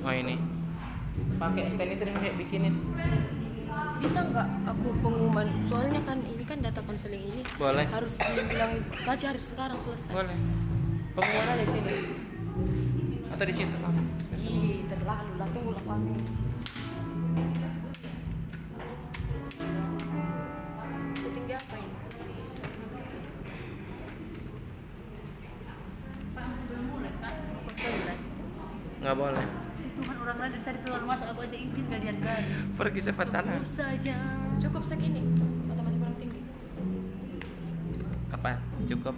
Oh ini. Pakai stand itu nih bikinin. Bisa nggak aku pengumuman? Soalnya kan ini kan data konseling ini. Boleh. Harus dibilang kaji harus sekarang selesai. Boleh. Pengumuman ada di sini. Atau di situ kamu? Ih, terlalu lah, tunggu lah kami. Setinggi apa ini? Nggak boleh. Itu kan orang lain tadi keluar masuk aku aja izin kalian kan. Pergi cepat sana. Cukup saja. Cukup segini atau masih kurang tinggi? Apa? Cukup.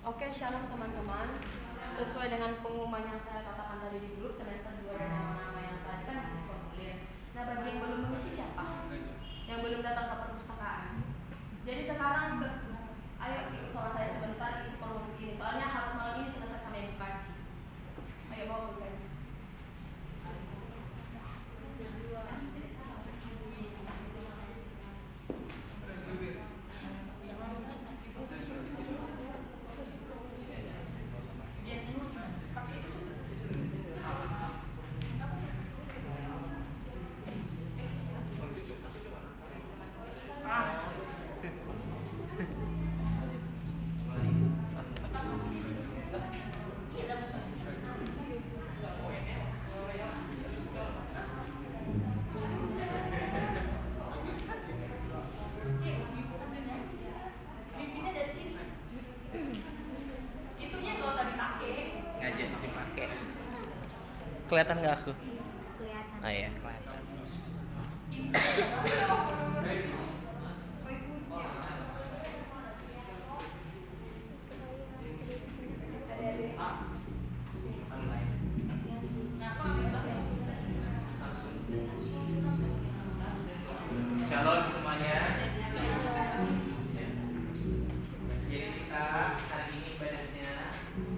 Oke, shalom teman-teman. Sesuai dengan pengumuman yang saya katakan tadi di grup semester 2 dan nama-nama yang tadi kan isi formulir. Nah, bagi yang belum mengisi siapa? Yang belum datang ke perpustakaan. Jadi sekarang ayo ikut sama saya sebentar isi formulir ini. Soalnya harus malam ini selesai sama yang dikaji. Ayo bawa pulpennya. Ngajak dipakai. Kelihatan nggak aku? Kelihatan. Ah iya, kelihatan. Shalom semuanya. Jadi kita hari ini ibadahnya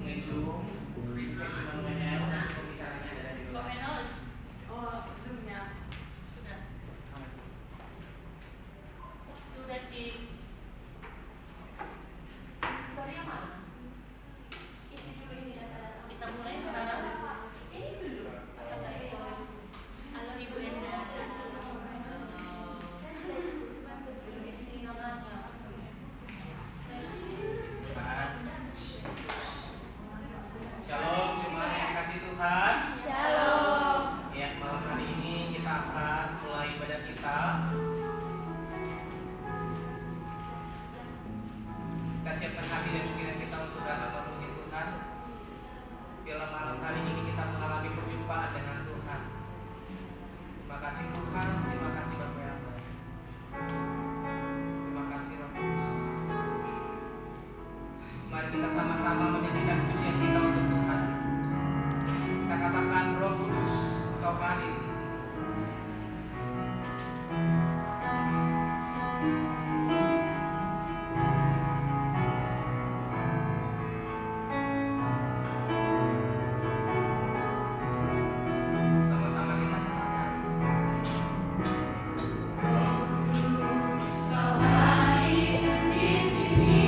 ngejum, ngejum pembicaranya ada di luar. Oh, zoomnya. Sudah. Sudah, Ci. Inventory mana? Isi dulu ini data-data. Kita mulai sekarang. Ini dulu. Pasal dari Halo Ibu Enda. isi namanya. Shalom jemaat yang kasih Tuhan. Shalom. Ya, malam hari ini kita akan mulai ibadah kita. Kita siapkan hati dan pikiran kita untuk datang memuji Tuhan. Biarlah malam hari ini kita mengalami perjumpaan dengan Tuhan. Terima kasih Tuhan, terima kasih Bapa yang baik. Terima kasih Roh Kudus. Mari kita sama-sama menyanyikan pujian kita untuk Tuhan. Kita katakan Roh Kudus, Kau hadir di sini. Sama-sama kita katakan. Kau hadir di sini.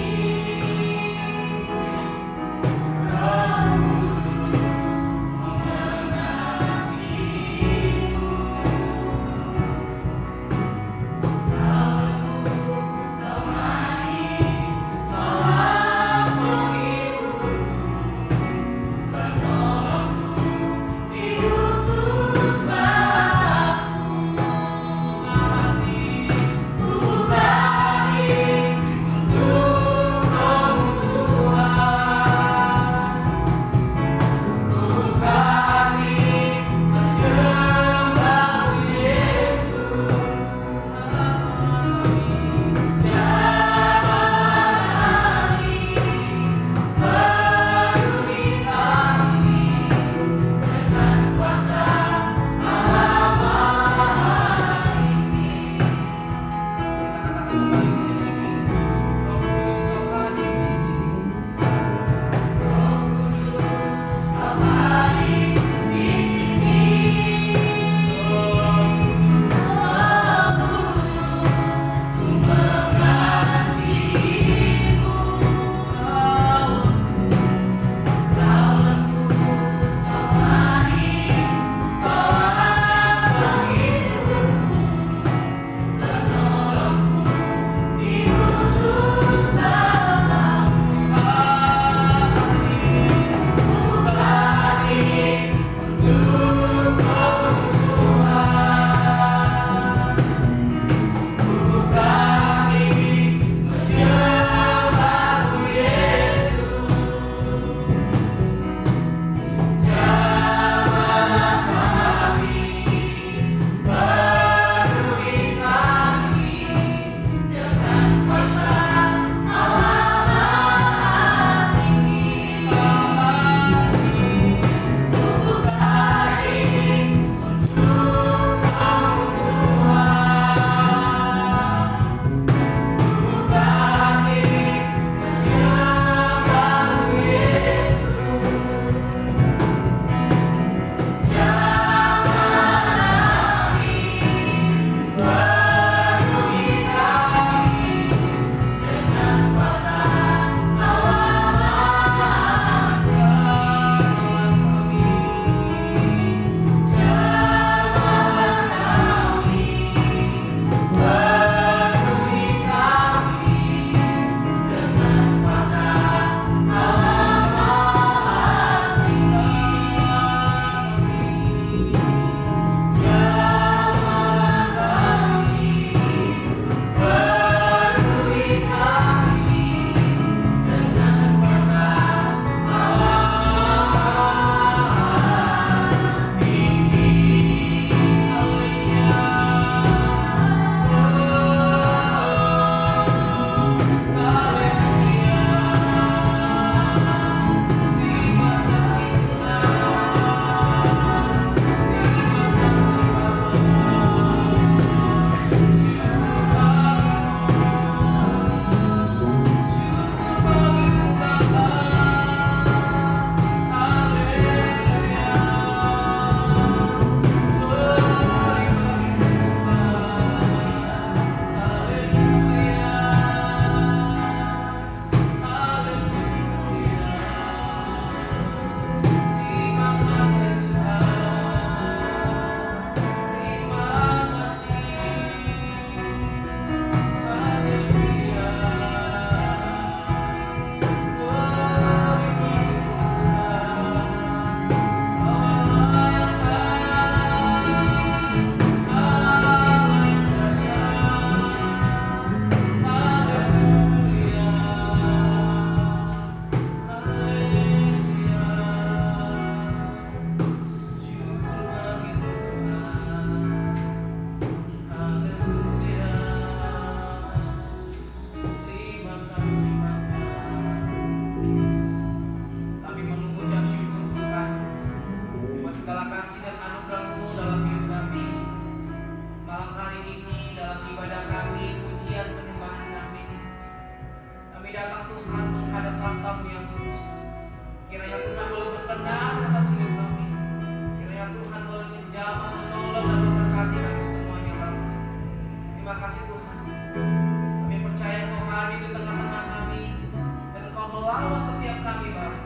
melawat setiap kami Bapa.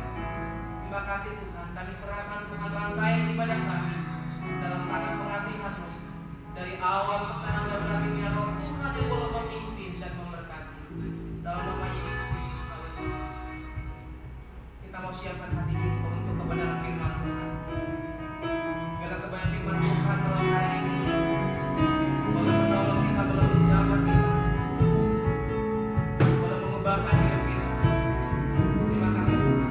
Terima kasih Tuhan, kami serahkan Tuhan rangkaian ibadah kami dalam tangan pengasihan-Mu. Dari awal pekan hingga berakhirnya Roh Tuhan yang boleh memimpin dan memberkati. Dalam nama Yesus Kristus, haleluya. Kita mau siapkan hati kita untuk kebenaran firman Tuhan. Bila kebenaran firman Tuhan malam hari ini boleh menolong kita, boleh menjaga kita, boleh mengubahkan hidup kita. Terima kasih Tuhan.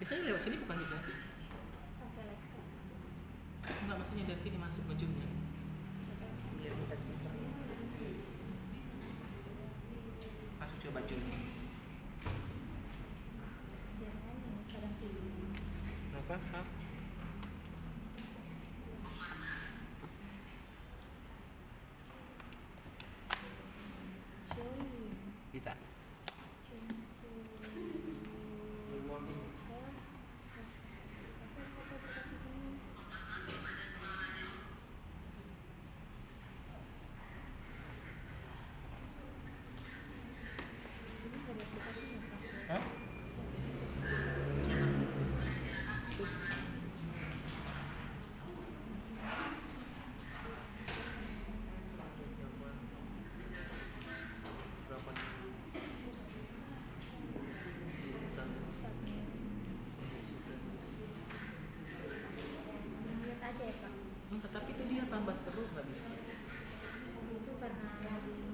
Biasanya lewat sini bukan bisa sih? Pakai laptop. Enggak, maksudnya dari sini masuk ujungnya. Biar bisa speaker. Masuk coba ujungnya. Jangan ini kadang dulu. Apa? Kak? Bisa. Hah? Lihat aja ya Pak. Enggak, tapi itu dia tambah seru nggak bisa. Itu karena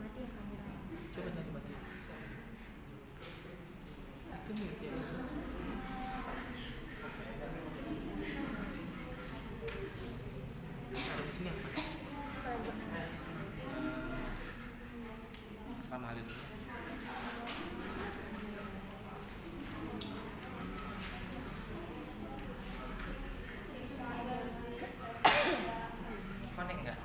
mati ya kamera. Coba tadi mati. Itu nih dia. Ada di sini apa? Selama hal itu. Connect nggak?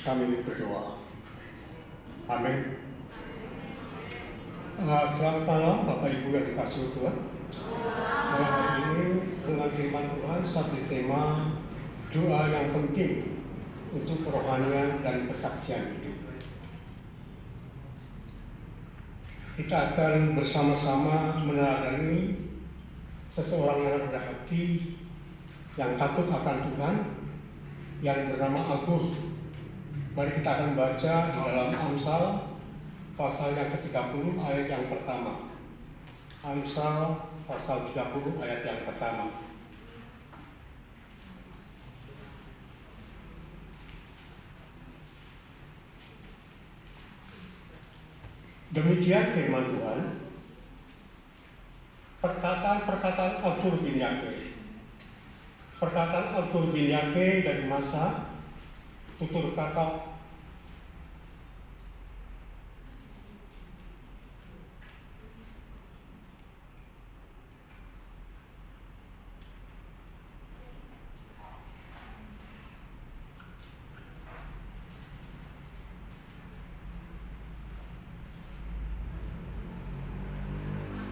Kami berdoa. Amin. Selamat malam Bapak Ibu yang dikasihi Tuhan. Hari ini dengan firman Tuhan satu tema doa yang penting untuk kerohanian dan kesaksian hidup. Kita akan bersama-sama meneladani seseorang yang rendah hati, yang takut akan Tuhan, yang bernama Agus. Mari kita akan baca di dalam Amsal pasal yang ke-30 ayat yang pertama. Amsal pasal 30 ayat yang pertama. Demikian firman Tuhan. Perkataan-perkataan Agur bin Yake. Perkataan Agur bin Yake dari masa tutur kata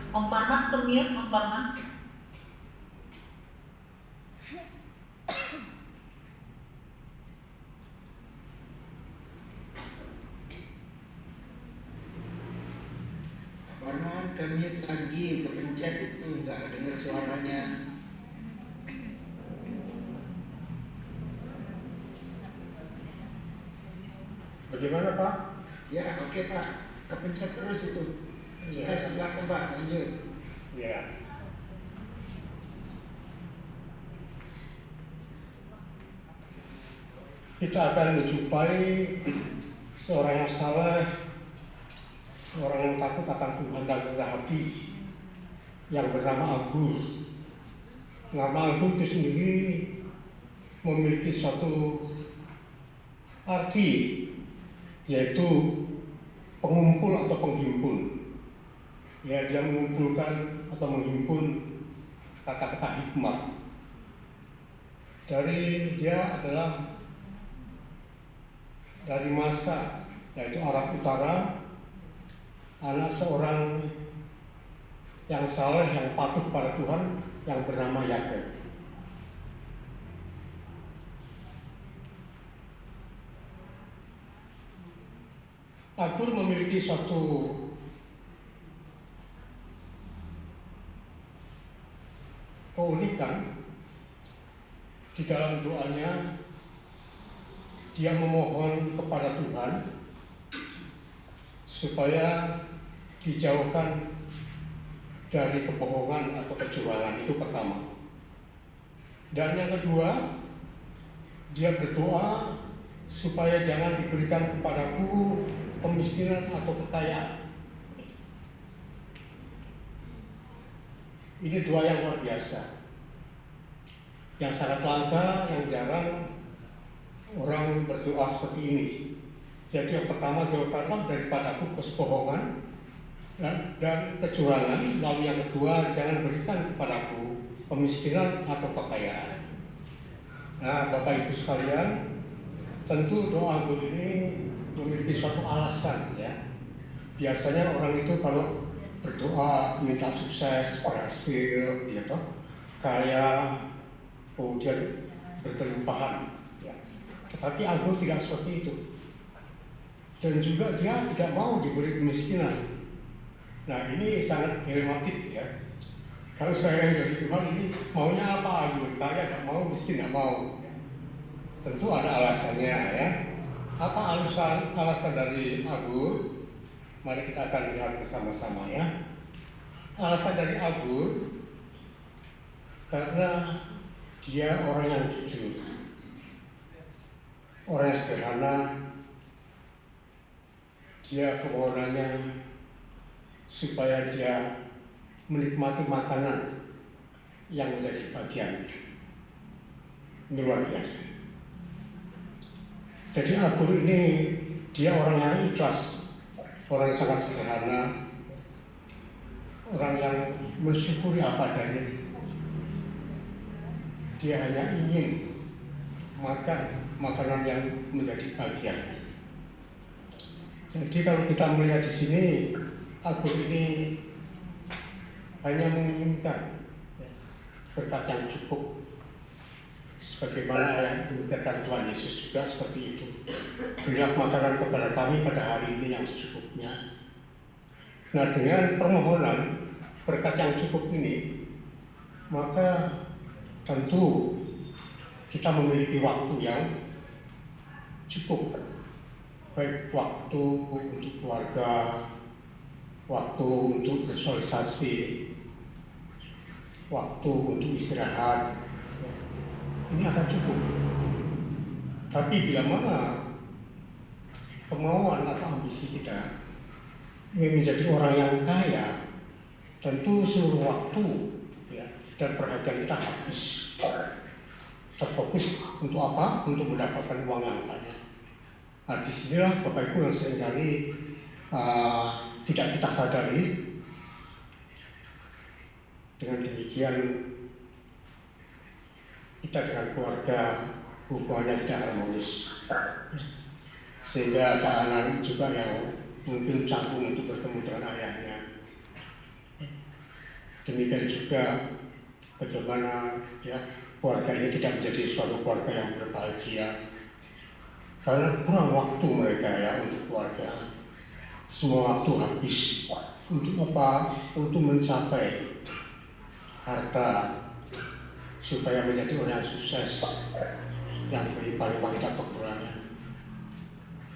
Om Parman tuh mute, Om Parman. Parman ke-mute lagi, kepencet itu nggak dengar suaranya. bagaimana Pak? Ya oke Pak, kepencet terus itu. Ya. Silakan Pak, lanjut. Ya. Kita akan menjumpai seorang yang saleh, seorang yang takut akan Tuhan dan rendah hati, yang bernama Agus. Nama Agus itu sendiri memiliki suatu arti, yaitu pengumpul atau penghimpun. Ya, dia mengumpulkan atau menghimpun kata-kata hikmah. Dia adalah dari masa, yaitu Arab Utara, anak seorang yang saleh, yang patuh pada Tuhan, yang bernama Yake. Agur memiliki suatu keunikan di dalam doanya. Dia memohon kepada Tuhan supaya dijauhkan dari kebohongan atau kecurangan. Itu pertama. Dan yang kedua, dia berdoa supaya jangan diberikan kepadaku kemiskinan atau kekayaan. Ini doa yang luar biasa, yang sangat langka, yang jarang orang berdoa seperti ini. Jadi yang pertama, jauhkanlah daripadaku kebohongan dan kecurangan. Lalu yang kedua, jangan berikan kepadaku kemiskinan atau kekayaan. Nah, Bapak Ibu sekalian, tentu doa anggur ini memiliki suatu alasan ya. Biasanya orang itu kalau berdoa minta sukses, berhasil, gitu, kaya, kemudian berkelimpahan. Ya. Tetapi anggur tidak seperti itu. Dan juga dia tidak mau diberi kemiskinan. Nah, ini sangat dilematik ya. Kalau saya yang jadi Tuhan ini maunya apa anggur? Kaya tidak mau, miskin tidak mau. Tentu ada alasannya ya. Apa alasan dari anggur? Mari kita akan lihat bersama-sama ya. Alasan dari anggur karena dia orang yang jujur, orang yang sederhana. Dia kemauannya supaya dia menikmati makanan yang menjadi bagiannya. Ini luar biasa. Jadi anggur ini dia orang yang ikhlas, orang yang sangat sederhana, orang yang mensyukuri apa adanya. Dia hanya ingin makan makanan yang menjadi bagian. Jadi kalau kita melihat di sini, anggur ini hanya menginginkan berkat yang cukup, sebagaimana yang diajarkan Tuhan Yesus juga seperti itu. Berilah makanan kepada kami pada hari ini yang secukupnya. Nah, dengan permohonan berkat yang cukup ini, maka tentu kita memiliki waktu yang cukup. Baik waktu untuk keluarga, waktu untuk bersosialisasi, waktu untuk istirahat, ya. Ini akan cukup. Tapi bila mana kemauan atau ambisi kita ingin menjadi orang yang kaya, tentu seluruh waktu ya, dan perhatian kita habis terfokus untuk apa? Untuk mendapatkan uang yang banyak. Nah, disinilah Bapak Ibu yang seringkali tidak kita sadari. Dengan demikian kita dengan keluarga hubungannya tidak harmonis, sehingga ada anak juga yang mungkin canggung untuk bertemu dengan ayahnya. Demikian juga bagaimana ya keluarga ini tidak menjadi suatu keluarga yang berbahagia karena kurang waktu mereka ya untuk keluarga. Semua waktu habis untuk apa? Untuk mencapai harta supaya menjadi orang yang sukses, yang berlimpah-limpah tidak kekurangan.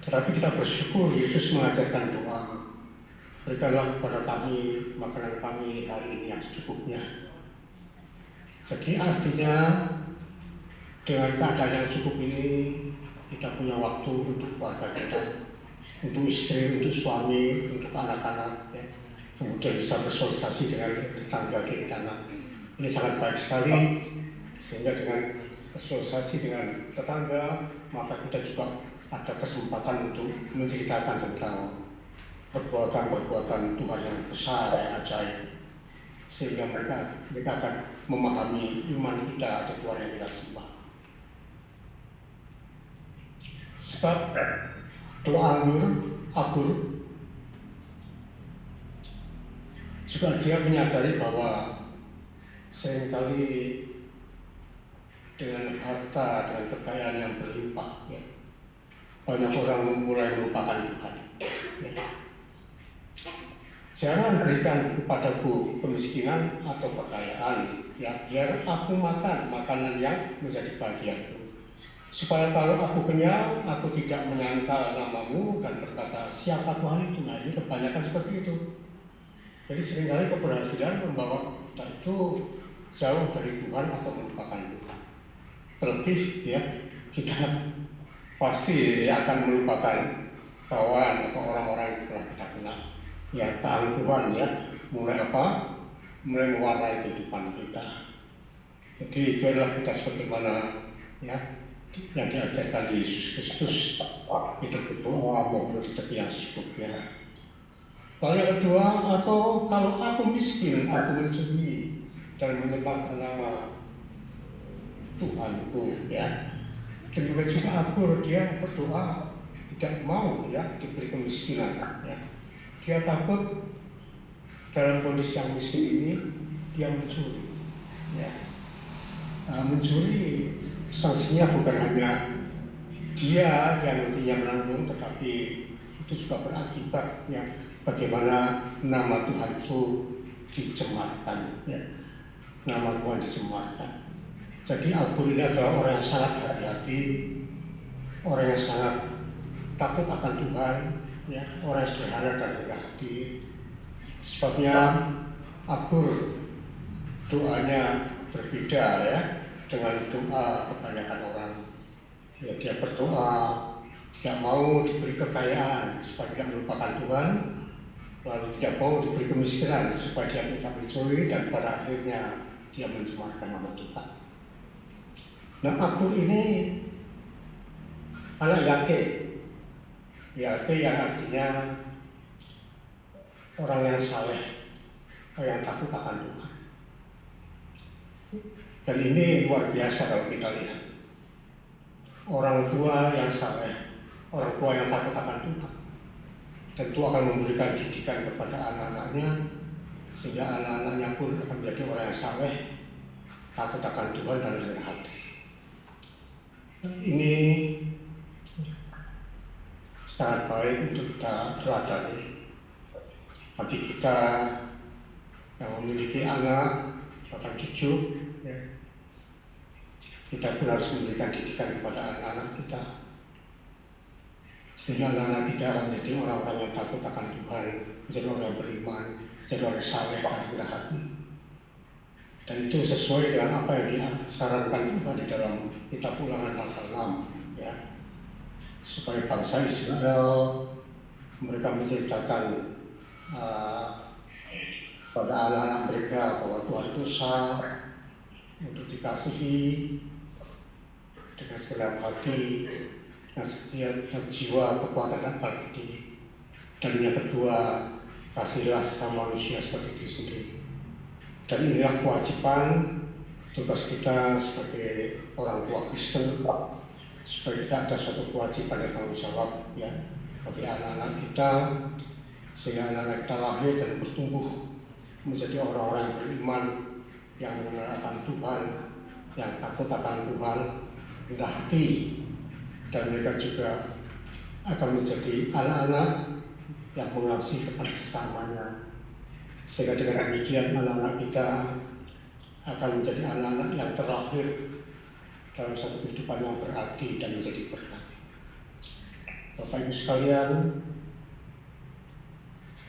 Tetapi kita bersyukur Yesus mengajarkan doa, berikanlah kepada kami makanan kami hari ini yang secukupnya. Jadi artinya dengan keadaan yang cukup ini kita punya waktu untuk keluarga kita, untuk istri, untuk suami, untuk anak-anak, ya. Kemudian bisa bersosialisasi dengan tetangga kita. Ini sangat baik sekali, sehingga dengan bersosialisasi dengan tetangga, maka kita juga ada kesempatan untuk menceritakan tentang perbuatan-perbuatan Tuhan yang besar, yang ajaib, sehingga mereka akan memahami iman kita atau Tuhan yang kita sembah. Sebab doa anggur juga dia menyadari bahwa seringkali dengan harta, dengan kekayaan yang berlimpah, ya, banyak orang mulai melupakan Tuhan. Ya. Jangan berikan kepadaku kemiskinan atau kekayaan, ya, biar aku makan makanan yang menjadi bagianku. supaya kalau aku kenyang, aku tidak menyangkal namamu dan berkata, siapa Tuhan itu? Nah, ini kebanyakan seperti itu. Jadi seringkali keberhasilan membawa kita itu jauh dari Tuhan atau melupakan Tuhan. Terlebih ya, kita pasti akan melupakan kawan atau orang-orang yang telah kita kenal. Ya, keangkuhan ya, mulai apa? Mulai mewarnai kehidupan kita. Jadi itu adalah kita sebagaimana ya, yang diajarkan Yesus Kristus, itu berdoa mohon rezeki yang secukupnya. Lalu yang kedua, atau kalau aku miskin, aku mencuri dan menyembah nama Tuhanku ya. Dan juga aku dia berdoa tidak mau ya diberi kemiskinan ya. Dia takut dalam kondisi yang miskin ini dia mencuri ya. Mencuri sanksinya bukan hanya dia yang nantinya menanggung, tetapi itu juga berakibat ya bagaimana nama Tuhan itu dicemarkan ya. Nama Tuhan dicemarkan. Jadi Agur ini adalah orang yang sangat hati-hati, orang yang sangat takut akan Tuhan ya, orang yang sederhana dan rendah hati. Sebabnya Agur doanya berbeda ya dengan doa kebanyakan orang. Ya, dia berdoa tidak mau diberi kekayaan supaya tidak melupakan Tuhan, lalu tidak mau diberi kemiskinan supaya dia tidak mencuri, dan pada akhirnya dia mencemarkan nama Tuhan. Nah, Agur ini anak Yake. Yake yang artinya orang yang saleh, orang yang takut akan Tuhan. Dan ini luar biasa kalau kita lihat. Orang tua yang saleh, orang tua yang takut akan Tuhan, tentu akan memberikan didikan kepada anak-anaknya, sehingga anak-anaknya pun akan menjadi orang yang saleh, takut akan Tuhan dan rendah hati. Ini sangat baik untuk kita teladani. Bagi kita yang memiliki anak, bahkan cucu, ya, kita pun harus memberikan didikan kepada anak-anak kita, sehingga anak-anak kita akan menjadi orang-orang yang takut akan Tuhan, menjadi orang yang beriman, menjadi orang yang saleh dan rendah hati. Dan itu sesuai dengan apa yang disarankan juga di dalam kitab Ulangan pasal 6 ya, supaya bangsa Israel mereka menceritakan pada anak-anak mereka bahwa Tuhan itu sah untuk dikasihi dengan segala hati, dan setiap jiwa, kekuatan dan bakti. Dan yang kedua, kasihlah sesama manusia seperti diri sendiri. Dan inilah kewajiban tugas kita sebagai orang tua Kristen, supaya kita ada suatu kewajiban dan tanggung jawab ya bagi anak-anak kita, sehingga anak-anak kita lahir dan bertumbuh menjadi orang-orang yang beriman, yang mengenal akan Tuhan, yang takut akan Tuhan, rendah hati, dan mereka juga akan menjadi anak-anak yang mengasihi kepada sesamanya. Sehingga dengan demikian anak-anak kita akan menjadi anak-anak yang terlahir dalam satu kehidupan yang berarti dan menjadi berkat. Bapak Ibu sekalian,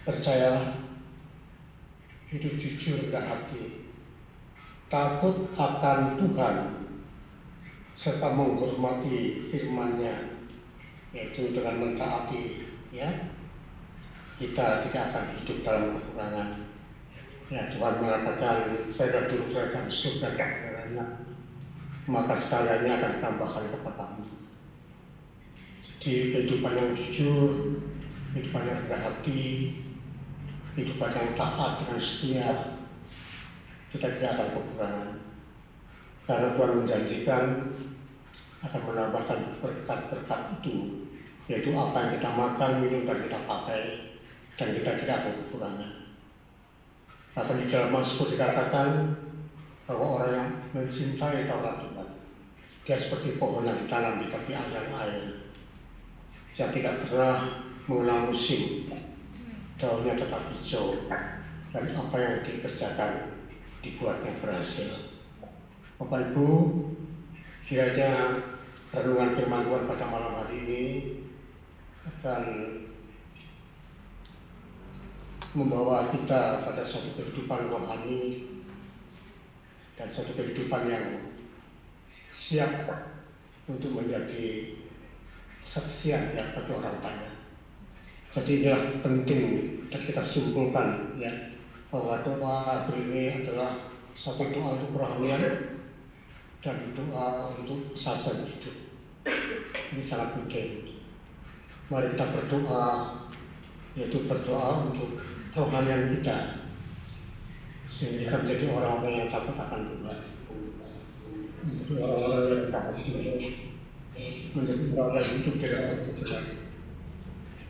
percayalah, hidup jujur rendah hati, takut akan Tuhan, serta menghormati firman-Nya, yaitu dengan mentaati ya, kita tidak akan hidup dalam kekurangan. Ya, Tuhan mengatakan, saya dulu kerajaan surga dan kebenarannya, maka sekaliannya akan ditambahkan kepadamu. Jadi kehidupan yang jujur, kehidupan yang rendah hati, kehidupan yang taat dengan setia, kita tidak akan kekurangan. Karena Tuhan menjanjikan akan menambahkan berkat-berkat itu, yaitu apa yang kita makan, minum, dan kita pakai, dan kita tidak akan kekurangan. Bahkan di dalam Mazmur dikatakan bahwa orang yang mencintai Taurat Tuhan, dia seperti pohon yang ditanam di tepi aliran air, yang tidak pernah mengenal musim, daunnya tetap hijau, dan apa yang dikerjakan dibuatnya berhasil. Bapak Ibu, kiranya renungan firman Tuhan pada malam hari ini akan membawa kita pada suatu kehidupan rohani dan suatu kehidupan yang siap untuk menjadi kesaksian ya bagi orang banyak. Jadi inilah penting dan kita simpulkan ya bahwa doa ini adalah satu doa untuk kerohanian dan doa untuk kesaksian hidup. Ini sangat penting. Mari kita berdoa, yaitu berdoa untuk kerohanian kita, sehingga kita menjadi orang-orang yang takut akan Tuhan, menjadi orang-orang yang takut Tuhan, menjadi orang yang hidup di dalam Tuhan,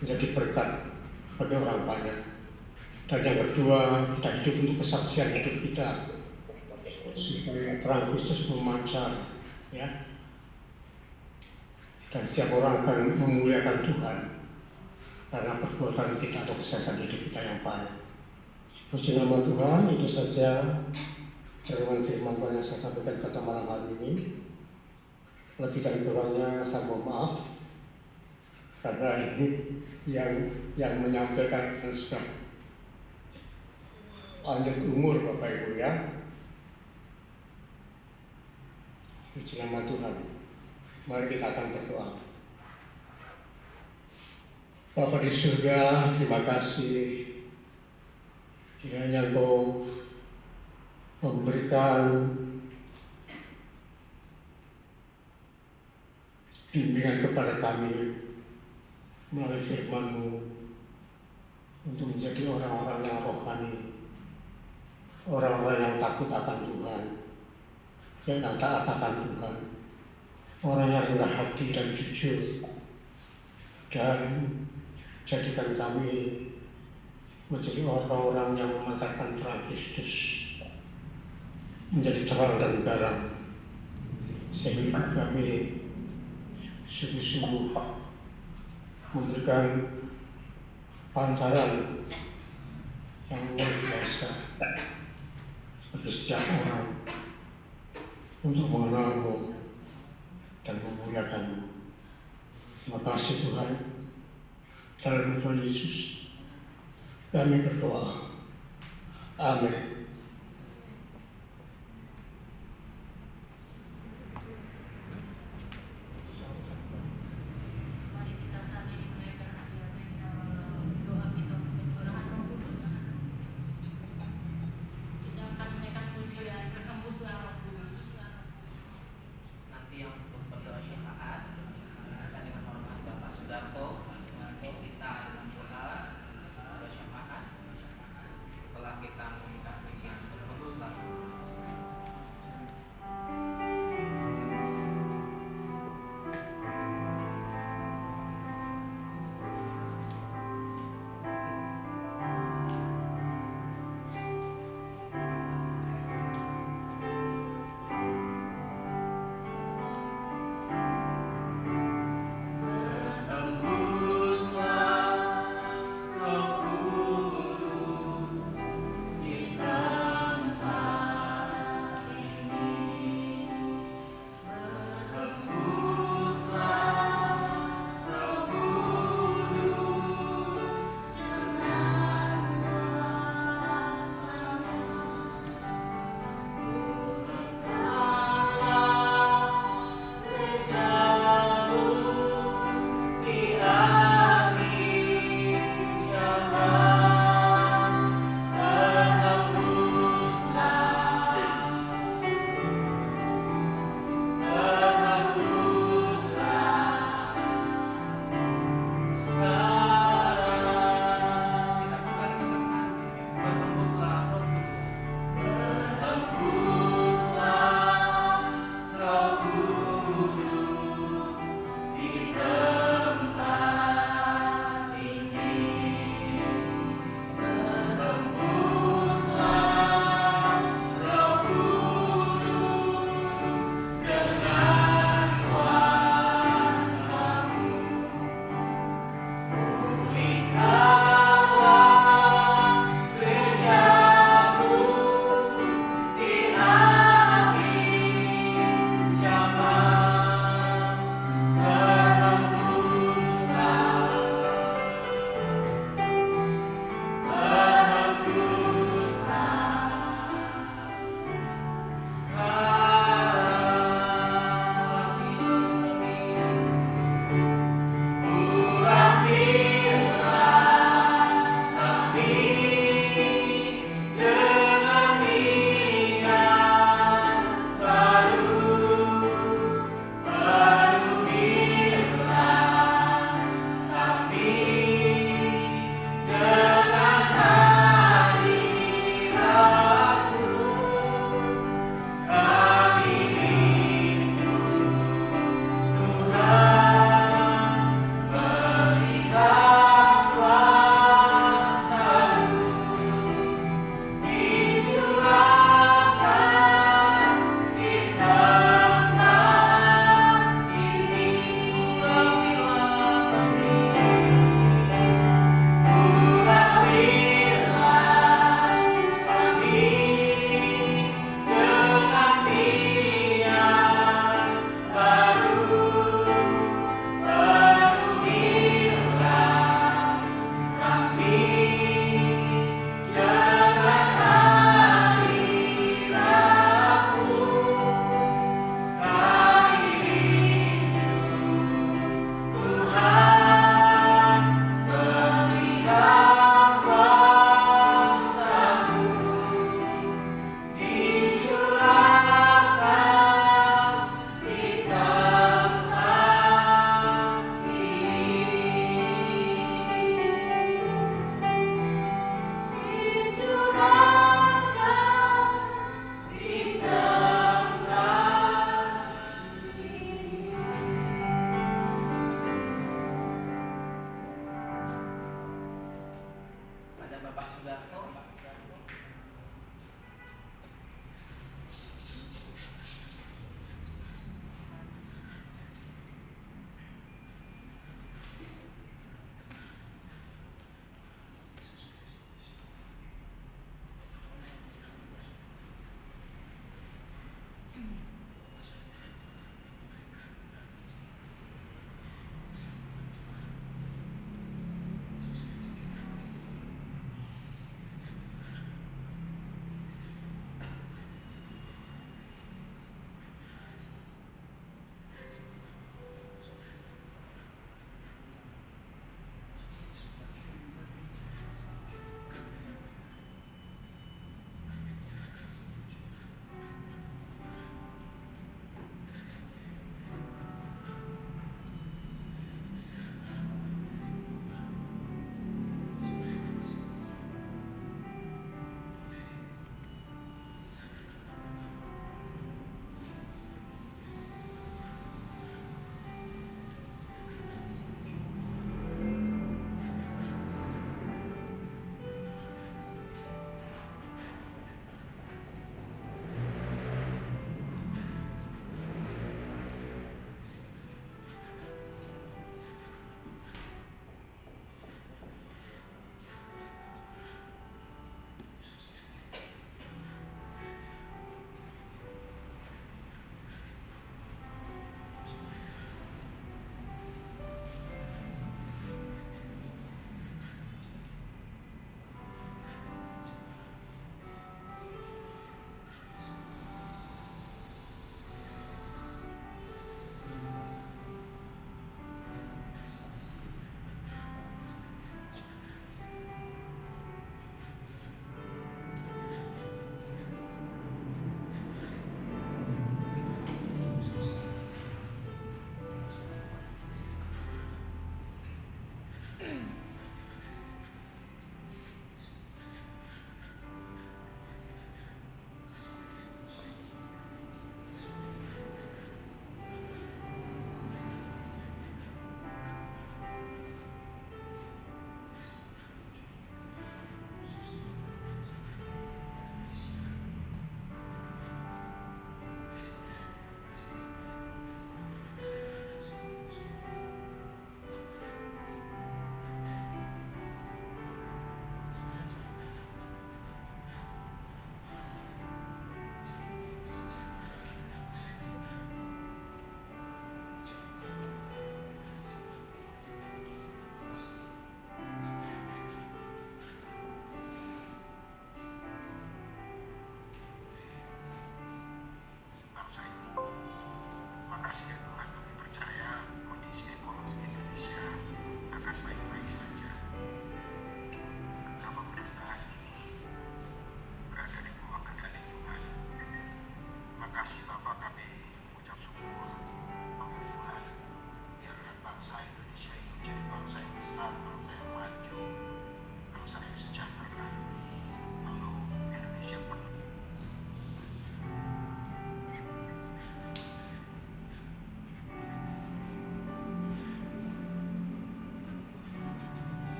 menjadi berkat bagi orang banyak. Dan yang kedua, kita hidup untuk kesaksian hidup kita, supaya terang Kristus memancar, ya. Dan setiap orang akan memuliakan Tuhan karena perbuatan kita atau kesaksian hidup kita yang baik. Puji nama Tuhan, itu saja renungan firman Tuhan yang saya sampaikan pada malam hari ini. Lebih dan kurangnya saya mohon maaf karena ini yang menyampaikan sudah lanjut umur Bapak Ibu ya. Puji nama Tuhan. Mari kita akan berdoa. Bapa di surga, terima kasih kiranya Engkau memberikan bimbingan kepada kami melalui firman-Mu untuk menjadi orang-orang yang rohani, orang-orang yang takut akan Tuhan, yang taat akan Tuhan, orang yang rendah hati dan jujur, dan jadikan kami menjadi orang-orang yang memancarkan terang Kristus, menjadi terang dan garam, sehingga kami sungguh-sungguh memberikan pancaran yang luar biasa bagi setiap orang untuk mengenal-Mu dan memuliakan-Mu. Terima kasih Tuhan. Dalam nama Yesus kami berdoa. Amin. Mari kita saat ini menaikkan doa kita untuk pencurahan Roh Kudus. Kita akan menaikkan pujian berhembuslah Roh Kudus. Nanti yang untuk berdoa syafaat saya dengan hormat Bapak Sudarto nanti kita berdoa syafaat setelah kita meminta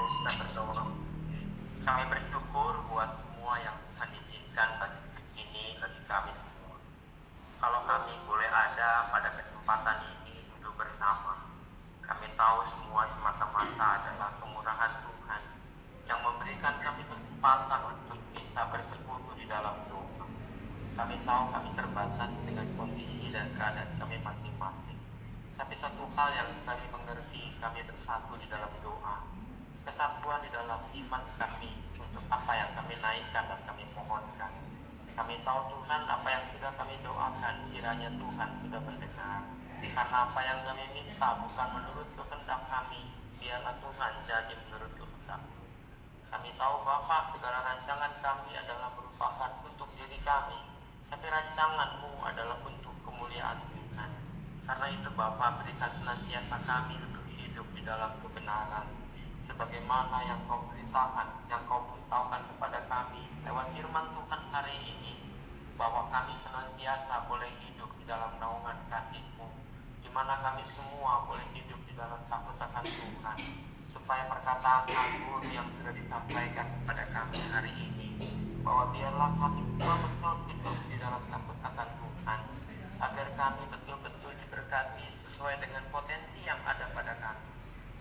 kita berdoa. Kami bersyukur buat semua yang Tuhan izinkan bagi hidup ini bagi kami semua. Kalau kami boleh ada pada kesempatan ini duduk bersama, kami tahu semua semata-mata adalah kemurahan Tuhan yang memberikan kami kesempatan untuk bisa bersekutu di dalam doa. Kami tahu kami terbatas dengan kondisi dan keadaan kami masing-masing. Tapi satu hal yang kami mengerti, kami bersatu di dalam doa. Kesatuan di dalam iman kami untuk apa yang kami naikkan dan kami mohonkan. Kami tahu Tuhan apa yang sudah kami doakan, kiranya Tuhan sudah mendengar. Karena apa yang kami minta bukan menurut kehendak kami, biarlah Tuhan jadi menurut kehendak. Kami tahu Bapa, segala rancangan kami adalah merupakan untuk diri kami, tapi rancangan-Mu adalah untuk kemuliaan Tuhan. Karena itu Bapa, berikan senantiasa kami untuk hidup di dalam kebenaran, sebagaimana yang Kau beritakan, yang Kau beritahukan kepada kami lewat firman Tuhan hari ini, bahwa kami senantiasa boleh hidup di dalam naungan kasih-Mu, di mana kami semua boleh hidup di dalam takut akan Tuhan, supaya perkataan anggur yang sudah disampaikan kepada kami hari ini, bahwa biarlah kami betul-betul hidup di dalam takut akan Tuhan, agar kami betul-betul diberkati sesuai dengan potensi yang ada pada kami.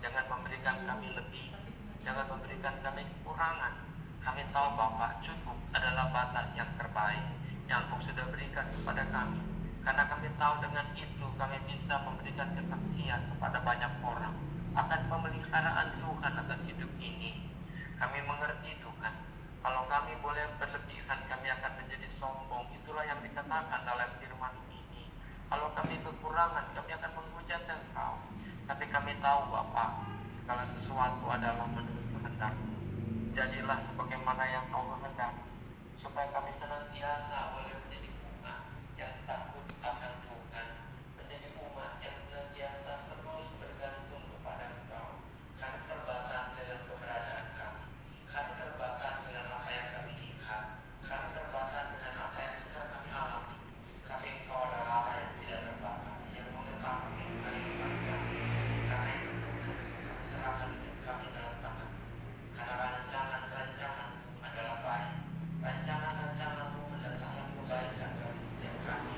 Jangan memberikan kami lebih, jangan memberikan kami kekurangan. Kami tahu Bapa, cukup adalah batas yang terbaik yang Kau sudah berikan kepada kami. Karena kami tahu dengan itu kami bisa memberikan kesaksian kepada banyak orang akan pemeliharaan Tuhan atas hidup ini. Kami mengerti Tuhan, kalau kami boleh berlebihan kami akan menjadi sombong. Itulah yang dikatakan dalam firman ini. Kalau kami kekurangan kami akan menghujat Engkau. Tapi kami tahu Bapa, segala sesuatu adalah menurut kehendak-Mu. Jadilah sebagaimana yang Kau kehendaki, supaya kami senantiasa boleh menjadi umat yang takut akan Tuhan, menjadi umat yang senantiasa terus bergantung kepada Engkau. Kami terbatas dengan keberadaan kami, kami terbatas dengan apa yang kami lihat, kami terbatas dengan apa yang sudah kami alami. Tapi Engkau adalah Allah yang tidak terbatas, yang mengetahui kehidupan kami. Karena itu Tuhan, kami serahkan hidup kami dalam tangan. Karena rancangan-rancangan-Mu adalah baik. Rancangan-rancangan-Mu mendatangkan kebaikan bagi setiap kami.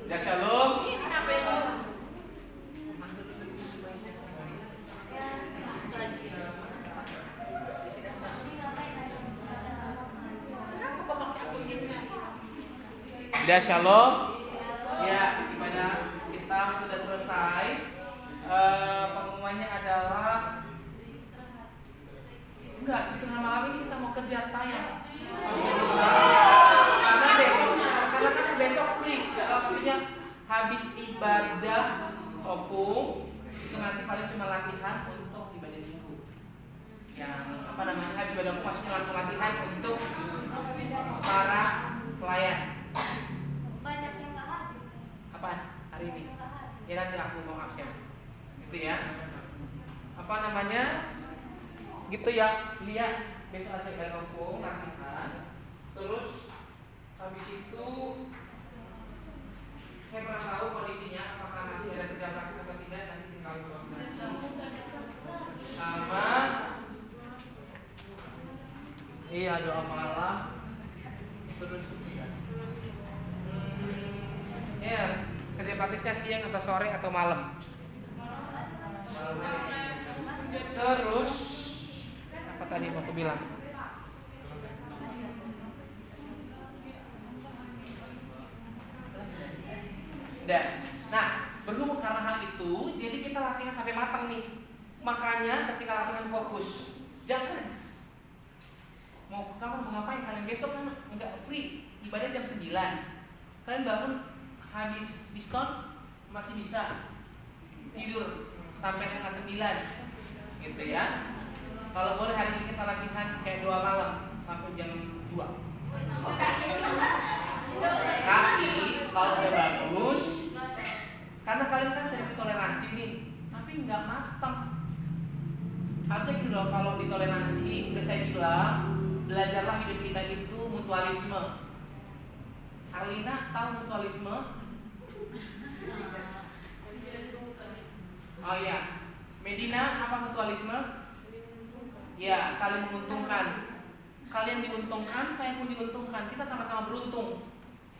Ya shalom. Ya shalom. Ya, ibadah kita sudah selesai. Pengumumannya adalah enggak, justru malam ini kita mau kejar tayang. Karena besok free. Maksudnya habis ibadah opung itu nanti paling cuma latihan untuk ibadah minggu. Yang apa namanya, habis ibadah opung maksudnya langsung latihan untuk para pelayan. Banyak yang nggak hadir. Apaan hari ini? Yang nggak hadir. Ya nanti aku mau absen. Itu ya. Apa namanya? Gitu ya. Lihat besok ada ibadah opung latihan. Terus habis itu saya pernah tahu kondisinya apakah masih ada kerja praktis atau tidak, nanti tinggal koordinasi sama doa malam. Terus ya kerja praktisnya siang atau sore atau malam. Terus apa tadi mau aku bilang? Nah, berhubung karena hal itu, jadi kita latihan sampai matang nih. Makanya ketika latihan fokus, jangan mau ke kamar mau ngapain, kalian besok kan nggak free, ibadah jam 9. Kalian bangun habis diskon masih bisa tidur sampai tengah 9 gitu ya. Kalau boleh hari ini kita latihan kayak 2 malam sampai jam 2. Tapi kalau udah bagus, karena kalian kan sering ditoleransi nih, tapi nggak matang. Harusnya gitu loh, kalau ditoleransi, udah saya bilang, belajarlah hidup kita itu mutualisme. Arlina tahu mutualisme? Oh iya, Medina apa mutualisme? Ya, saling menguntungkan. Kalian diuntungkan, saya pun diuntungkan. Kita sama-sama beruntung.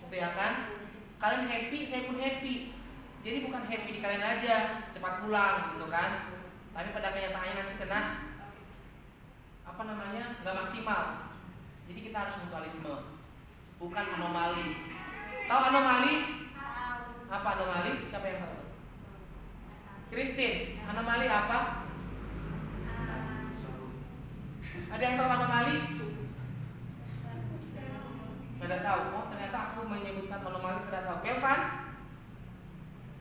Gitu ya kan? Kalian happy, saya pun happy. Jadi bukan happy di kalian aja, cepat pulang gitu kan. Tapi pada kenyataannya nanti kena apa namanya, nggak maksimal. Jadi kita harus mutualisme, bukan anomali. Tahu anomali? Apa anomali? Siapa yang tahu? Christine, anomali apa? Ada yang tahu anomali? Tidak tahu. Oh, ternyata aku menyebutkan anomali tidak tahu. Kelvan,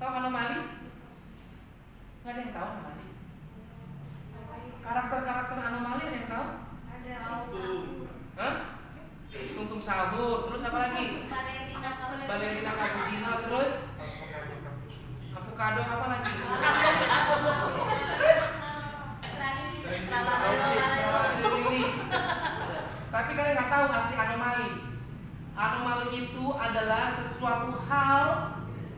tahu anomali? Nggak ada yang tahu anomali. Karakter-karakter anomali ada yang tahu? Ada. Hah? Tuntung sahur, terus apa lagi? Balerina cappuccino, terus avocado apa lagi? Tapi kalian nggak tahu arti anomali. Anomali itu adalah sesuatu hal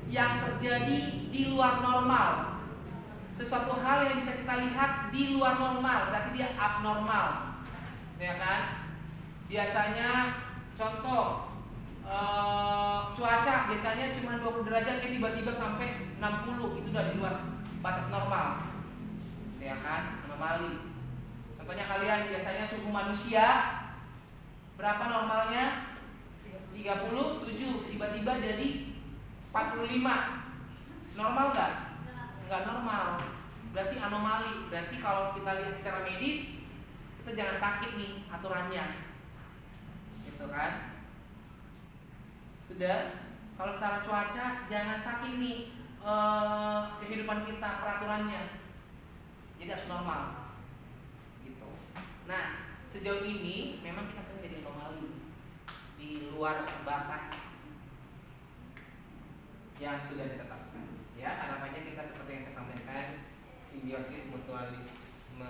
yang terjadi di luar normal. Sesuatu hal yang bisa kita lihat di luar normal, berarti dia abnormal, ya kan? Biasanya contoh cuaca biasanya cuma 20 derajat, tiba-tiba sampai 60, itu udah di luar batas normal, ya kan? Anomali. Contohnya kalian biasanya suhu manusia berapa normalnya? 37, tiba-tiba jadi 45. Normal nggak? Nggak normal. Berarti anomali. Berarti kalau kita lihat secara medis, kita jangan sakit nih aturannya, gitu kan? Sudah. Kalau secara cuaca jangan sakit nih kehidupan kita, peraturannya. Jadi harus normal, gitu. Nah, sejauh ini memang kita sering jadi anomali di luar batas yang sudah ditetapkan. Ya, harapannya kita seperti yang saya sampaikan, simbiosis mutualisme.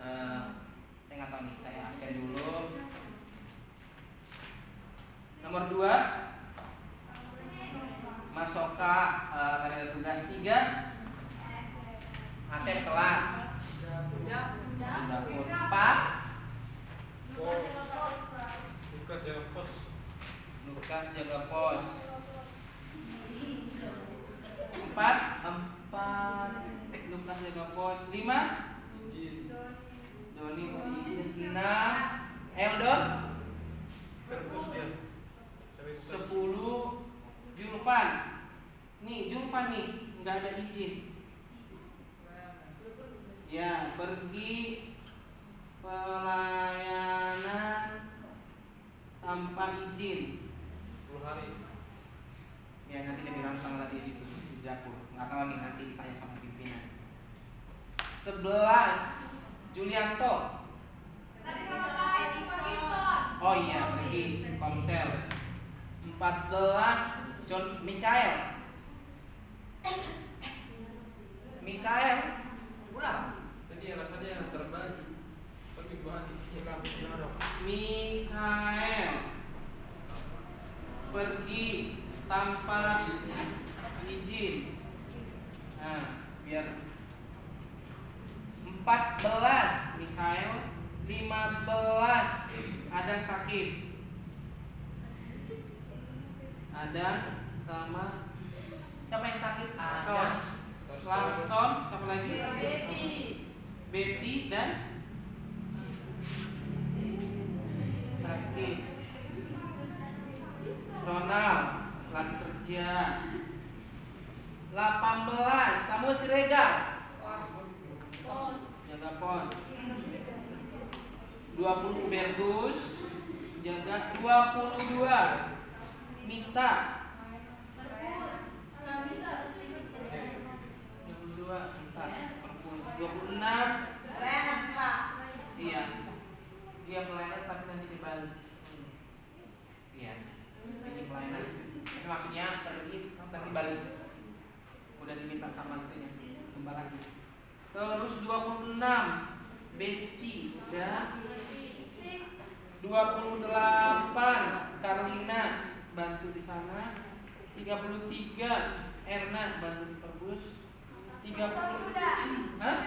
Saya nggak tahu nih, saya absen dulu. Nomor 2, Masoka ada tugas 3. Asep telat. 4. Lukas jaga pos. Lukas jaga pos. 5 Doni tadi izin. 6 Eldon. 10 Julvan. Nih Julvan nih nggak ada izin. Ya, pergi pelayanan tanpa izin 10 hari. ya, nanti dia bilang tanggal di dapur, nggak tahu nih, nanti ditanya sama pimpinan. 11 Julianto. Tadi sama Pak Edi Pak Gibson. Oh iya, pergi Komsel. 14 John Mikael pulang. Tadi rasanya yang terbaju. Tapi gua hilang. Mikael pergi tanpa izin. Nah, biar 14 Mikael, 15 Adang sakit. Adang sama siapa yang sakit? Adang, Larson, siapa lagi? Betty dan sakit. Ronald lagi kerja. 18 Samuel Siregar jaga pon. 20 Bergus jaga. 22 Mita. 22 Mita. 26 iya. Dia pelayanan tapi nanti di Bali. Iya. Ini pelayanan. Itu maksudnya pergi nanti Bali. Udah diminta sama itunya gembala lagi. Terus 26 Betty dan 28 Karlina bantu di sana. 33 Erna bantu di Perbus. 30 Hah?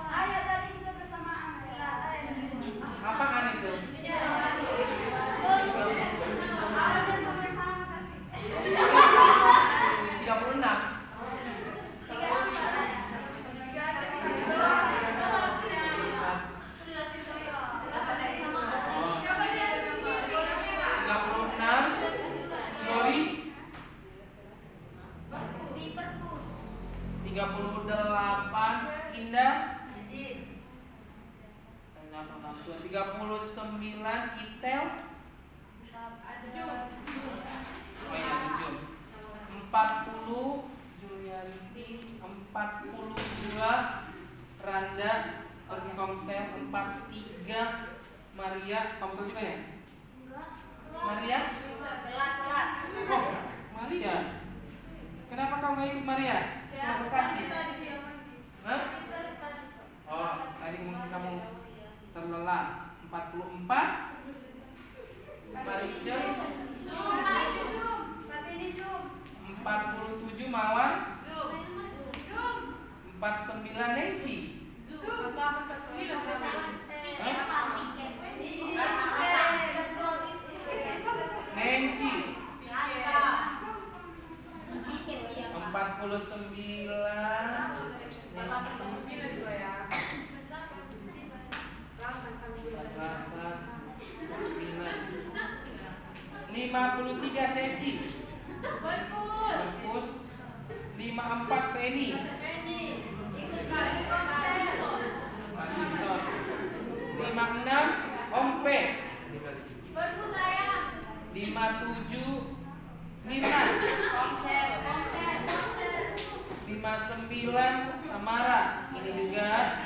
Ayah tadi kita bersamaan. Apaan itu? Ada sama-sama tapi. 36 38 Indah. 39 Itel. Oh iya, Ujung. 40 Julianti. 42 Randa pergi Komsel. 43 Maria. Komsel juga ya? Maria? Oh, Maria. Kenapa kau nggak ikut Maria? Terima kasih. Hah? Oh, tadi mungkin kamu terlelap. 44 Maricel. 47 Mawar. 49 Nenci. Nenci. 53 Sesi. Berpus. 54 Penny. Masih 56 Ompe. 57 Mirna. 59 Tamara. Ini juga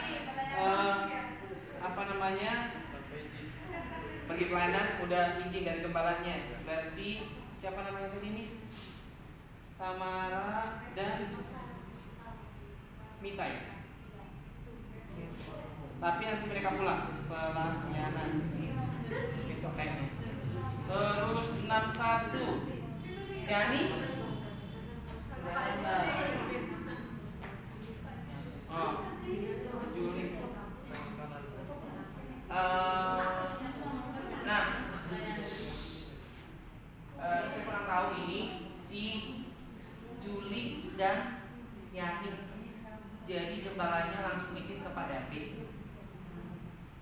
pergi pelayanan udah izin dari gembalanya. Berarti siapa namanya tadi ini? Tamara dan Mita ya? Tapi nanti mereka pulang pelayanan besok kayaknya. Terus 61 Yani. Oh, Juli. Nah, saya kurang tahu ini si Juli dan Yani. Jadi gembalanya langsung izin ke Pak David.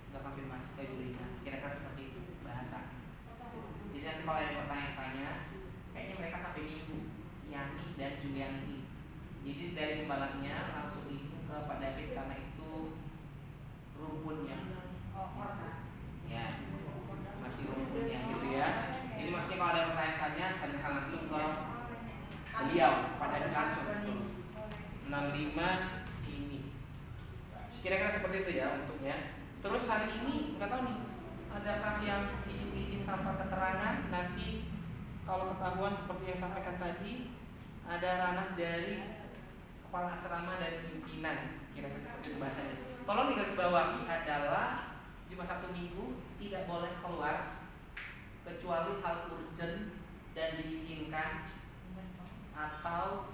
Nggak konfirmasi ke Julina. Kira-kira seperti itu bahasa. Jadi nanti kalau ada pertanyaan-tanya, kayaknya mereka sampai Minggu, Yani dan Julianti. Jadi dari gembalanya langsung izin ke Pak David karena itu rumpunnya. Ya, masih rumpunnya gitu ya. Jadi maksudnya kalau ada pertanyaan-tanya, tanyakan langsung ke beliau, Pak David langsung. 65 ini. Kira-kira seperti itu ya untuknya. Terus hari ini nggak tahu nih, adakah yang izin-izin tanpa keterangan? Nanti kalau ketahuan seperti yang sampaikan tadi, ada ranah dari kepala asrama dan pimpinan. Kira-kira seperti itu bahasanya. Tolong digarisbawahi adalah Jumat Sabtu Minggu tidak boleh keluar kecuali hal urgent dan diizinkan atau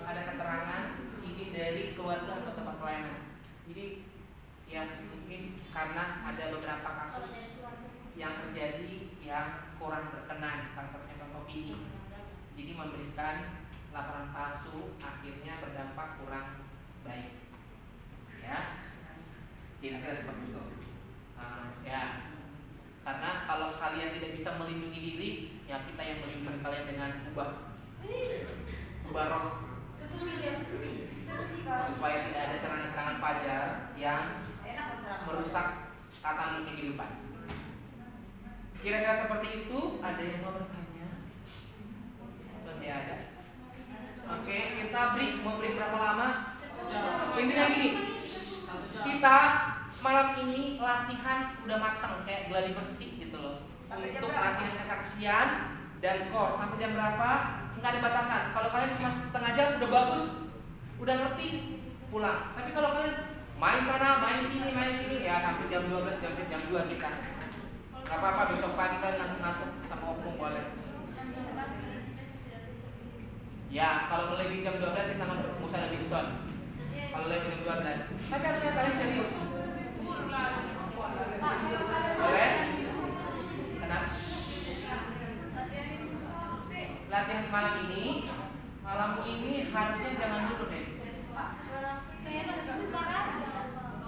ada keterangan izin dari keluarga atau tempat pelayanan. Jadi ya mungkin karena ada beberapa kasus yang terjadi yang kurang berkenan, salah satunya contoh ini. Jadi memberikan laporan palsu akhirnya berdampak kurang baik. Ya, kira-kira seperti itu. Ya, karena kalau kalian tidak bisa melindungi diri, ya kita yang melindungi kalian dengan ubah roh supaya tidak ada serangan-serangan fajar yang merusak tatanan kehidupan. Kira-kira seperti itu. Ada yang mau bertanya? Sudah ada. Oke, kita break. Mau break berapa lama? Intinya gini, kita malam ini latihan udah matang kayak gladi bersih gitu loh. Untuk latihan kesaksian dan core sampai jam berapa? Nggak ada batasan. Kalau kalian cuma setengah jam udah bagus, udah ngerti, pulang. Tapi kalau kalian main sana, main sini, ya sampai jam 12, sampai jam 2 kita. Gak apa-apa, besok pagi kalian ngantuk sama oknum boleh. Ya, kalau mulai di jam 12 kita nggak usah ada diskon. Kalau lebih jam 12. Tapi harusnya kalian serius. Boleh? Kenapa? Latihan malam ini harusnya jangan dulu deh.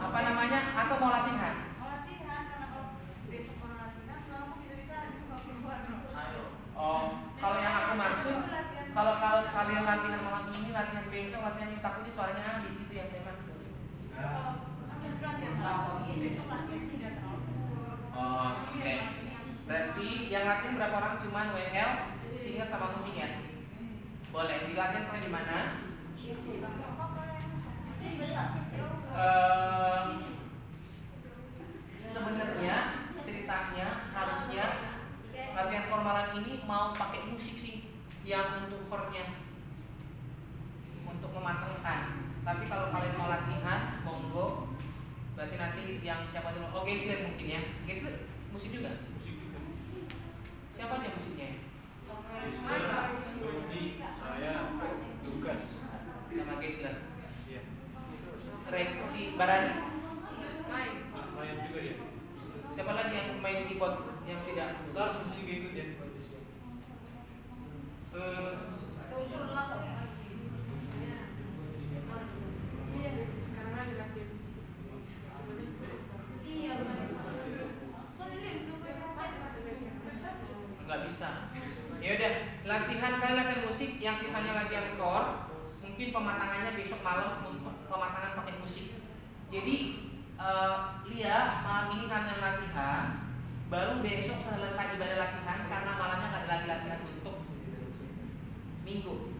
Apa namanya? Atau mau latihan? Oh, kalau yang aku maksud, kalau kalian latihan malam ini, latihan besok, latihan ini takutnya suaranya habis, itu yang saya maksud. Oh, oke. Berarti yang latihan berapa orang? Cuman WL, singer sama musik ya? Boleh, dilatihan kalian di mana? Sebenarnya ceritanya harusnya latihan core malam ini mau pakai musik sih yang untuk core-nya, untuk mematangkan. Tapi kalau kalian mau latihan, monggo. Berarti nanti yang siapa dulu? Oh, Geisler mungkin ya. Geisler musik juga? Musik juga. Siapa aja musiknya? Rudi, saya, Lukas. Sama Geisler. Iya. Si Barani. Main juga ya. Siapa lagi yang main keyboard yang tidak? Harus musik juga ikut ya. Nggak bisa. Ya udah, latihan kalian latihan musik, yang sisanya latihan core. Mungkin pematangannya besok malam untuk pematangan pakai musik. Jadi Lia malam ini kalian latihan, baru besok selesai ibadah latihan karena malamnya nggak ada lagi latihan untuk minggu.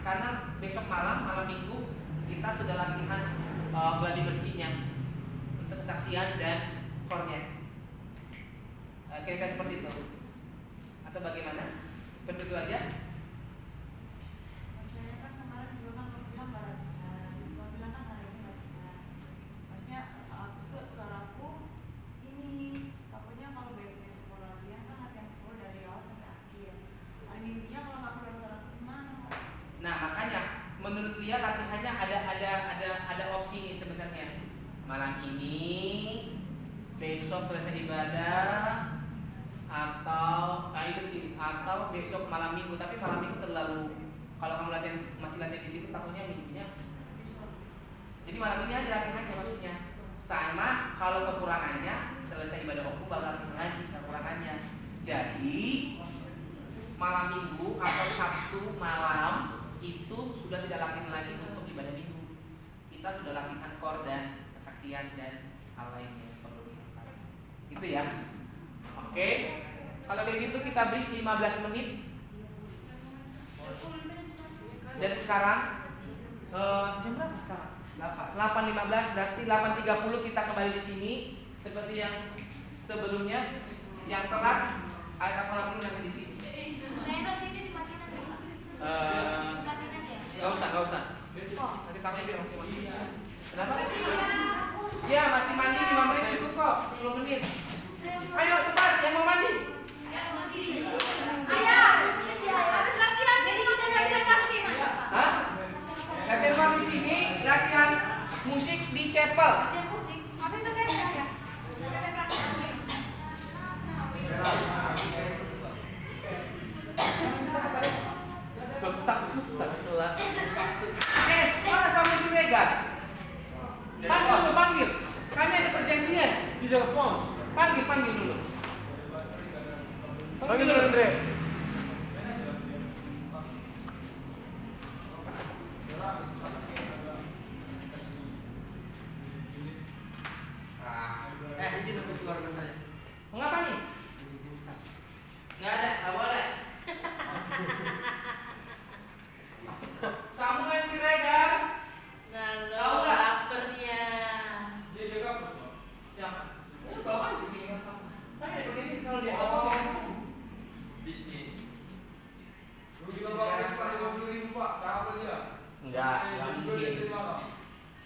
Karena besok malam minggu kita sudah latihan gladi bersihnya untuk kesaksian dan core-nya. Kira-kira seperti itu atau bagaimana? Seperti itu aja. Nah makanya menurut dia latihannya ada opsi nih sebenarnya. Malam ini, besok selesai ibadah, atau itu sih atau besok malam minggu. Tapi malam minggu terlalu, kalau kamu masih latihan di situ takutnya minggunya. Jadi malam ini aja latihan aja maksudnya. Sama kalau kekurangannya selesai ibadah waktu baru latihan lagi kekurangannya. Jadi malam minggu atau Sabtu malam itu sudah tidak latihan lagi untuk ibadah minggu. Kita sudah latihan skor dan kesaksian dan hal lain yang perlu dilakukan. Gitu ya. Oke. Kalau kayak gitu kita break 15 menit. Dan sekarang jam berapa sekarang? 8.15 berarti 8.30 kita kembali di sini seperti yang sebelumnya. Yang telat ada kalau dulu nanti di sini. Gak usah. Nanti kami biar masih mandi. Kenapa? Ya masih mandi 5 menit cukup kok, 10 menit. Ayo cepat yang mau mandi. Hah? Latihan apa di sini? Latihan musik di chapel. Tak kelas. Mana sama si Regan? Panggil. Kami ada perjanjian. Di Jepang. Panggil dulu. Panggil dulu Andre. Izin aku keluar bentar. Mau ngapa nih? Nggak ada, nggak boleh. Sambungan si Regan. Tahu nggak? Lapernya. Dia jaga apa? Jangan. Bawa aja di sini kan. Kan ada begini kalau dia ngomong. Bisnis. Lu juga bawa cepat 50.000 Pak. Berapa dia? Enggak mungkin.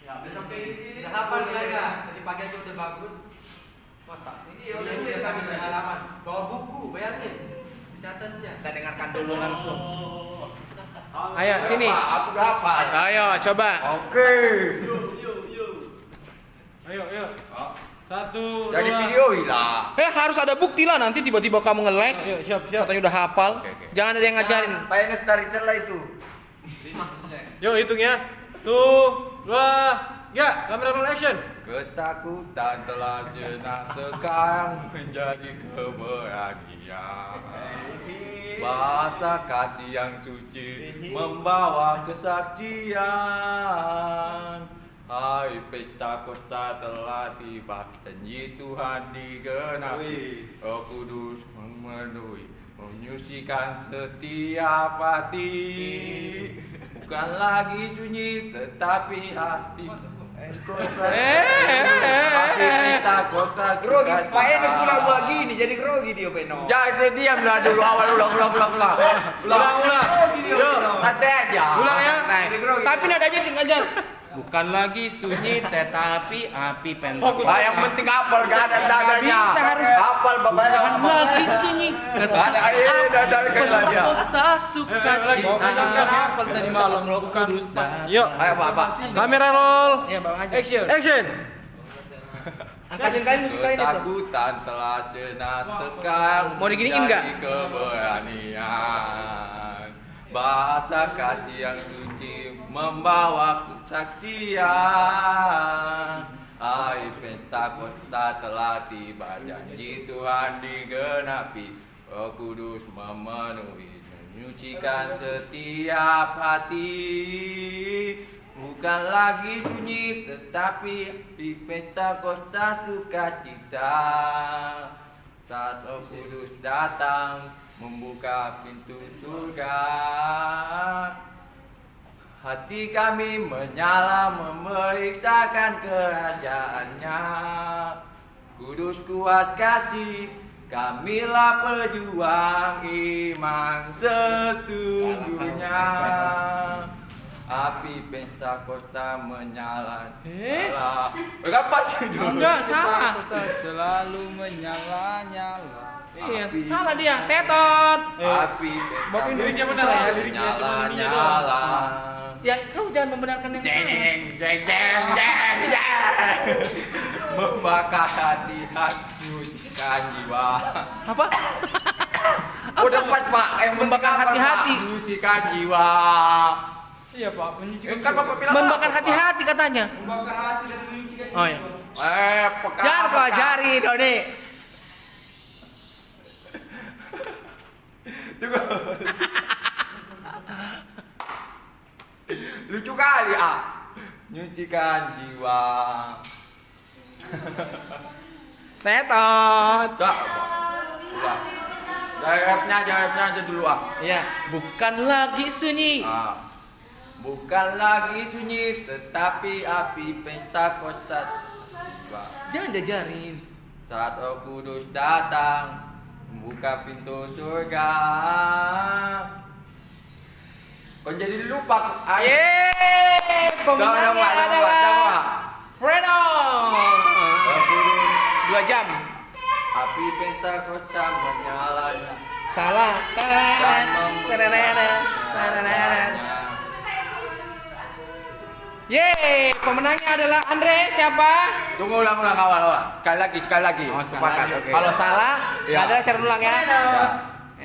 Nggak bisa sampai ini. Udah hafal saya. Tadi pagi aja udah bagus. Masa sih? Iya, udah sampai pengalaman. Bawa buku, bayangin. Dicatatnya. Kita dengarkan dulu langsung. Ayo sini. Aku dapat. Ayo coba. Oke. Ayo. 1, 2. Jadi video hilang. Harus ada bukti lah, nanti tiba-tiba kamu nge-les. Ayo, siap. Katanya udah hafal. Jangan ada yang ngajarin. Pak Enes dari celah itu. Yuk hitung ya. 1, 2, 3. Kamera roll action. Ketakutan telah jenak sekarang menjadi keberanian. Bahasa kasih yang suci membawa kesaksian. Hai Pentakosta telah tiba, janji Tuhan digenapi. Roh Kudus memenuhi, menyucikan setiap hati. Bukan lagi sunyi tetapi hati. Grogi, Pak Eno pula gini, jadi grogi dia Peno. Jangan diamlah dulu awal ulang. Ulang. Yuk, Santai aja. ulang ya. Tapi nadanya tinggal aja. Bukan lagi sunyi tetapi api Fokus. Pentakosta. Yang penting hafal gak ada dadanya. Bisa, harus. hafal bapaknya. Bukan lagi sunyi tetapi dadanya Pentakosta sukacita. Hafal tadi malam. Roh Kudus datang. Yuk, Ayo Bapak. kamera roll. Ya bawa aja. Action. Angkatin kalian musik kalian Edson. Ketakutan telah senat sekarang. Mau diginiin nggak? menjadi keberanian. Bahasa kasih yang suci membawa kesaksian. Hai Pentakosta telah tiba, janji Tuhan digenapi. Roh Kudus memenuhi, menyucikan setiap hati. Bukan lagi sunyi tetapi di Pentakosta sukacita. Saat Roh Kudus datang membuka pintu surga. Hati kami menyala memberitakan kerajaannya. Kudus kuat kasih, kamilah pejuang iman sesungguhnya. Api Pentakosta menyala. Apa sih dulu? Enggak, salah. Selalu menyala-nyala. Iya, salah dia. Tetot. Api Bapak liriknya benar ya, liriknya cuma ininya doang. nyala. Yang kamu jangan membenarkan yang salah. Deng. Membakar hati, menyucikan jiwa. Apa? Udah pas Pak, yang Membakar hati-hati. Menyucikan jiwa. Iya Pak, menyucikan Kan Bapak bilang Membakar hati-hati katanya. membakar hati dan menyucikan Oh iya. peka. Jangan kau ajari Doni. Tunggu. Lucu kali ah. Nyucikan jiwa. Tetot. Jawabnya aja dulu ah. Iya, bukan lagi sunyi. Bukan lagi sunyi, tetapi api Pentakosta. Jangan diajarin. Saat Roh Kudus datang, membuka pintu surga. Kau jadi lupa. Yeay, pemenangnya adalah Fredo. Roh Kudus, 2 jam. api Pentakosta menyalanya. Salah. Yeay, pemenangnya adalah Andre. Siapa? Tunggu ulang awal. Sekali lagi. Oh, Sepakat, oke. Kalau salah, Iya. ada share ulang ya.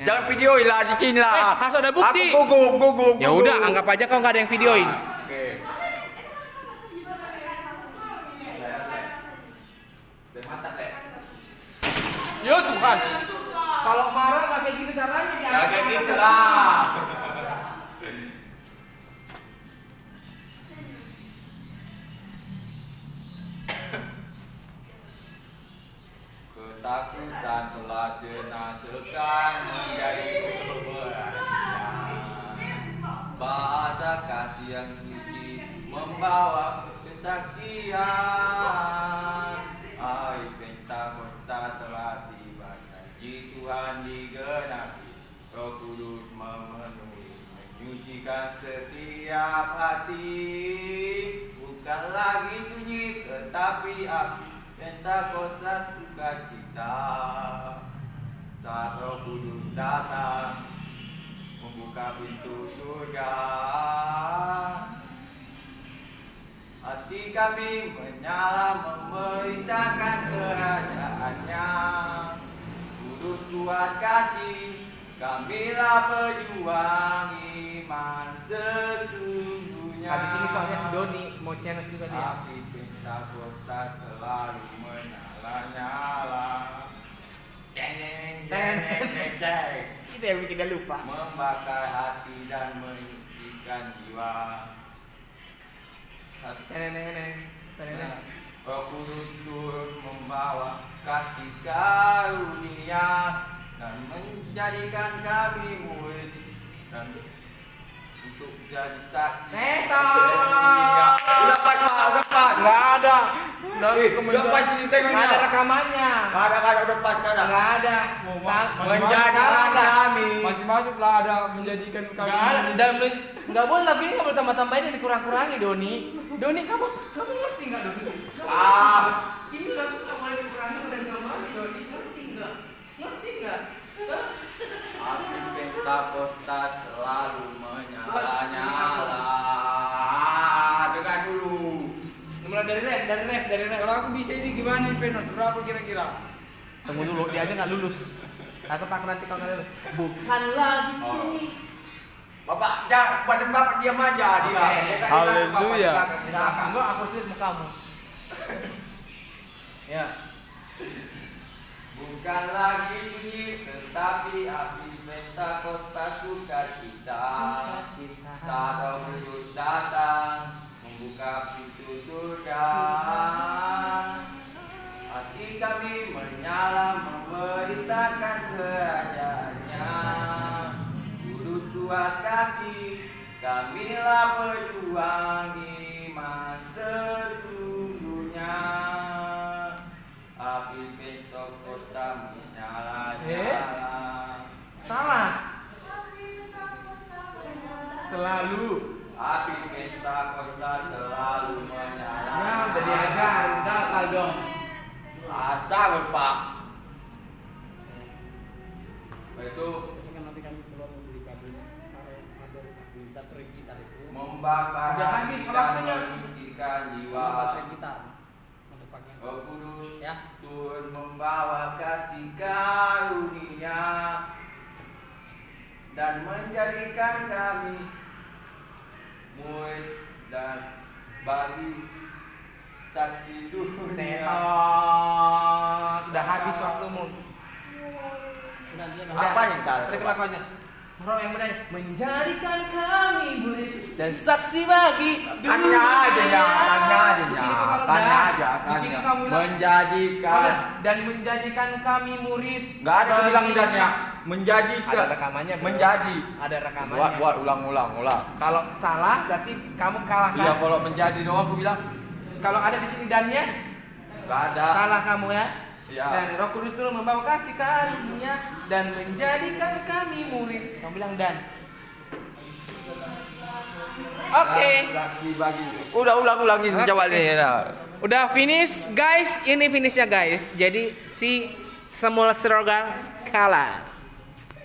Jangan videoin lah di sini lah. Harus ada bukti. Aku gugup. Ya udah, anggap aja kau nggak ada yang videoin. Oke. Mantap deh. Ya Tuhan. Kalau marah nggak kayak gitu caranya. Ya kayak gitu lah. Ketakutan telah jenasekan menjadi keberanian. Bahasa kasih yang suci membawa kesaksian. Hai Pentakosta telah tiba, janji Tuhan digenapi. Roh Kudus memenuhi, menyucikan setiap hati. Bukan lagi sunyi, tetapi api Pentakosta sukacita. Saat Roh Kudus datang, membuka pintu surga. Hati kami menyala memerintahkan kerajaannya. Kudus kuat kasih, kamilah pejuang iman sesungguhnya. Habis ini soalnya si Doni mau channel juga dia. Api Pentakosta selalu menyala-nyala. Deng. Itu yang bikin dia lupa. Membakar hati dan menyucikan jiwa. Roh Kudus turun membawa kasih karunia dan menjadikan kami murid dan untuk jadi saksi. Udah pas. Nggak ada. Udah pas ini tengoknya. Nggak ada rekamannya. Nggak ada udah pas nggak ada. Nggak ada. Menjadikan kami. Masih masuk lah ada menjadikan kami. Nggak ada. Dan nggak boleh lagu ini nggak boleh tambah-tambahin dan dikurang-kurangi Doni. Doni kamu ngerti nggak Doni? Ini lagu nggak boleh dikurangi dan ditambahin, Doni. Ngerti nggak? Api Pentakosta selalu menyala-nyala. Dengar dulu. Mulai dari ref. Kalau aku bisa ini gimana Penos? Berapa kira-kira? Tunggu dulu, dia aja nggak lulus. Takut nanti kau nggak lulus. Bukan lagi sini. Bapak, badan bapak diam aja dia. Haleluya. Enggak, aku lihat mukamu. Ya. Bukan lagi sunyi, tetapi api Pentakosta sukacita. Saat Roh Kudus datang, membuka pintu surga. Hati kami menyala memerintahkan kerajaannya. Kudus kuat kasih, kamilah pejuang iman sesungguhnya. Api Pentakosta menyala-nyala. Salah. Selalu. Api Pentakosta selalu menyala. Ya, udah diajar, gagal dong. Ada Pak. Itu Nanti kami keluar membeli kabelnya. Ada baterai gitar itu. membakar Udah hati habis dan waktunya. menyucikan jiwa. Baterai gitar. Untuk pakai. Roh Kudus Ya. turun membawa kasih karunia dan menjadikan kami murid dan bagi saksi dunia. Udah habis waktumu. Apa yang salah? Beri kelakuannya. Roh yang benar. Menjadikan kami murid dan saksi bagi Tanya aja ya, tanya aja Di ya. sini kok kalau Tanya dah. aja, Di sini tanya. kamu bilang Menjadikan. dan menjadikan kami murid. Nggak ada bagi bilang dan ya. saksi. Menjadikan. Ada rekamannya, bro. Menjadi. Ada rekamannya. Buat ulang. Kalau salah berarti kamu kalah kan? Iya, kalau menjadi doang aku bilang Kalau ada di sini dannya, nggak ada. salah kamu ya. Iya. Dan Roh Kudus turun membawa kasih karunia dan menjadikan kami murid. Kamu bilang dan. Oke. Saksi bagi. Udah ulangin Oke. coba nih. Udah finish guys. Ini finishnya guys. Jadi si Samuel Strogan kalah.